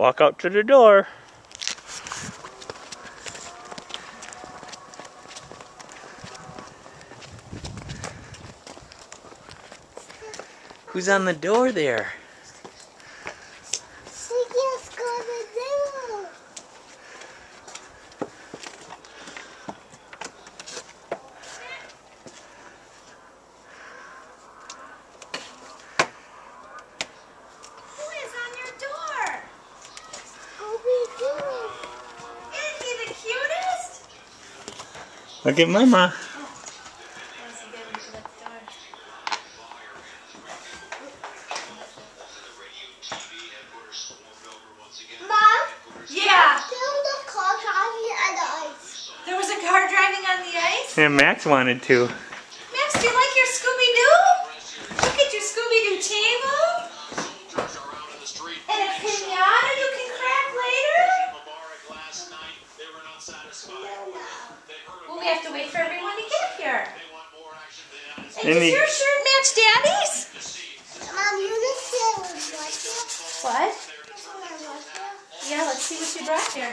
walk out to the door. Who's on the door there? She just got the door. Who is on your door? Scooby-Doo. Isn't he the cutest? Look at Mama. Mom, Yeah. there was a car driving on the ice. There was a car driving on the ice? Yeah, Max wanted to. Max, do you like your Scooby-Doo? Look at your Scooby-Doo table. And a pinata you can crack later. Well, we have to wait for everyone to get here. And does your shirt match Daddy's? Mom, you just said it was right there. What? That's what I was there. Yeah, let's see what you brought there.